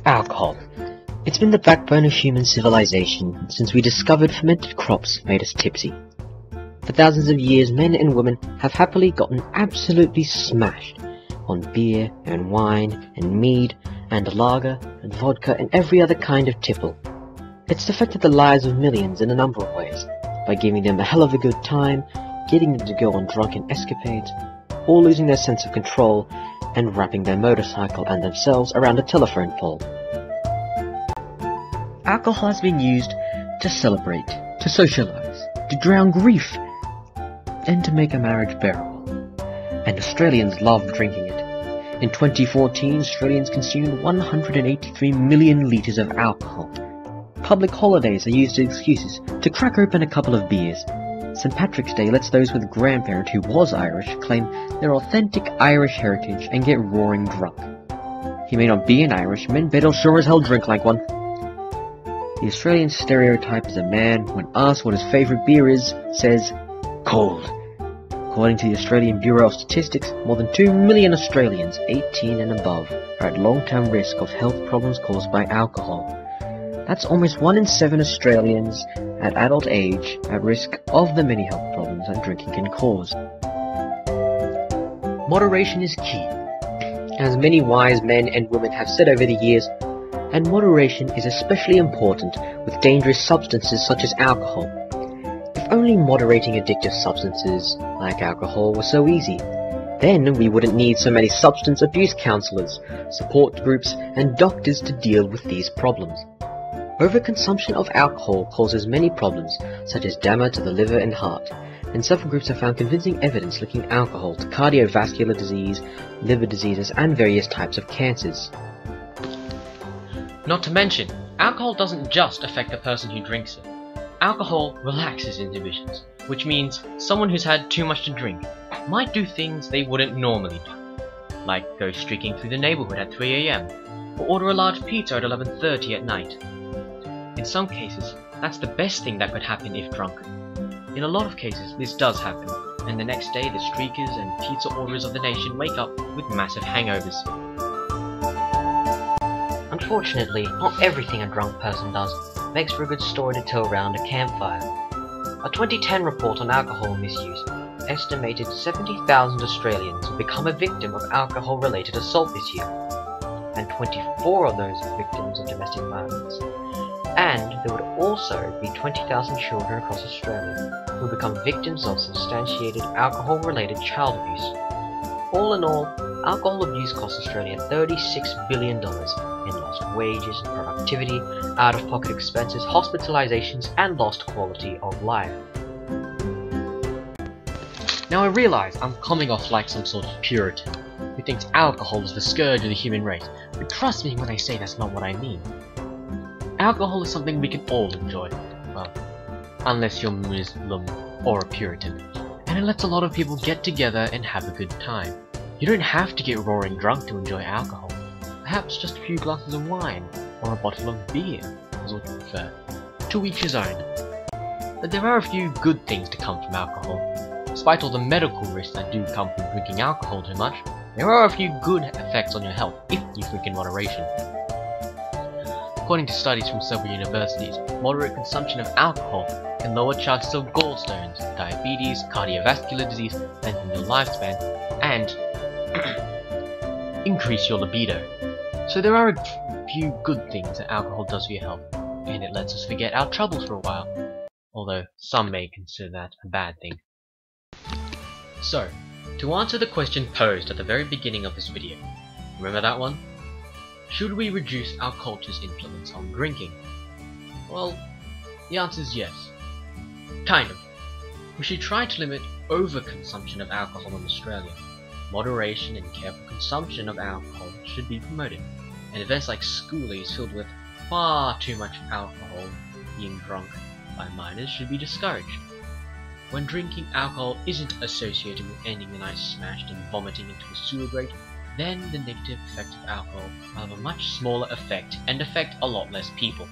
Alcohol. It's been the backbone of human civilization since we discovered fermented crops made us tipsy. For thousands of years, men and women have happily gotten absolutely smashed on beer and wine and mead and lager and vodka and every other kind of tipple. It's affected the lives of millions in a number of ways, by giving them a hell of a good time, getting them to go on drunken escapades, or losing their sense of control and wrapping their motorcycle and themselves around a telephone pole. Alcohol has been used to celebrate, to socialize, to drown grief, and to make a marriage bearable. And Australians love drinking it. In 2014, Australians consumed 183 million litres of alcohol. Public holidays are used as excuses to crack open a couple of beers. St. Patrick's Day lets those with a grandparent who was Irish claim their authentic Irish heritage and get roaring drunk. He may not be an Irishman, but he'll sure as hell drink like one. The Australian stereotype is a man, when asked what his favourite beer is, says, cold. According to the Australian Bureau of Statistics, more than 2 million Australians 18 and above are at long-term risk of health problems caused by alcohol. That's almost 1 in 7 Australians at adult age at risk of the many health problems that drinking can cause. Moderation is key, as many wise men and women have said over the years, and moderation is especially important with dangerous substances such as alcohol. If only moderating addictive substances like alcohol was so easy, then we wouldn't need so many substance abuse counselors, support groups, and doctors to deal with these problems. Overconsumption of alcohol causes many problems, such as damage to the liver and heart, and several groups have found convincing evidence linking alcohol to cardiovascular disease, liver diseases, and various types of cancers. Not to mention, alcohol doesn't just affect the person who drinks it. Alcohol relaxes inhibitions, which means someone who's had too much to drink might do things they wouldn't normally do, like go streaking through the neighborhood at 3 AM, or order a large pizza at 11:30 at night. In some cases, that's the best thing that could happen if drunk. In a lot of cases, this does happen, and the next day the streakers and pizza orders of the nation wake up with massive hangovers. Unfortunately, not everything a drunk person does makes for a good story to tell around a campfire. A 2010 report on alcohol misuse estimated 70,000 Australians would become a victim of alcohol-related assault this year, and 24 of those victims of domestic violence. And there would also be 20,000 children across Australia who would become victims of substantiated alcohol-related child abuse. All in all, alcohol abuse costs Australia $36 billion in lost wages, productivity, out-of-pocket expenses, hospitalizations, and lost quality of life. Now I realise I'm coming off like some sort of Puritan who thinks alcohol is the scourge of the human race, but trust me when I say that's not what I mean. Alcohol is something we can all enjoy, well, unless you're Muslim or a Puritan, and it lets a lot of people get together and have a good time. You don't have to get roaring drunk to enjoy alcohol. Perhaps just a few glasses of wine, or a bottle of beer, is what you prefer. To each his own. But there are a few good things to come from alcohol. Despite all the medical risks that do come from drinking alcohol too much, there are a few good effects on your health if you drink in moderation. According to studies from several universities, moderate consumption of alcohol can lower chances of gallstones, diabetes, cardiovascular disease, lengthen your lifespan, and increase your libido. So there are a few good things that alcohol does for your health, and it lets us forget our troubles for a while, although some may consider that a bad thing. So, to answer the question posed at the very beginning of this video, remember that one? Should we reduce our culture's influence on drinking? Well, the answer is yes. Kind of. We should try to limit overconsumption of alcohol in Australia. Moderation and careful consumption of alcohol should be promoted, and events like schoolies filled with far too much alcohol being drunk by minors should be discouraged. When drinking alcohol isn't associated with ending the night smashed and vomiting into a sewer grate, then the negative effects of alcohol will have a much smaller effect and affect a lot less people.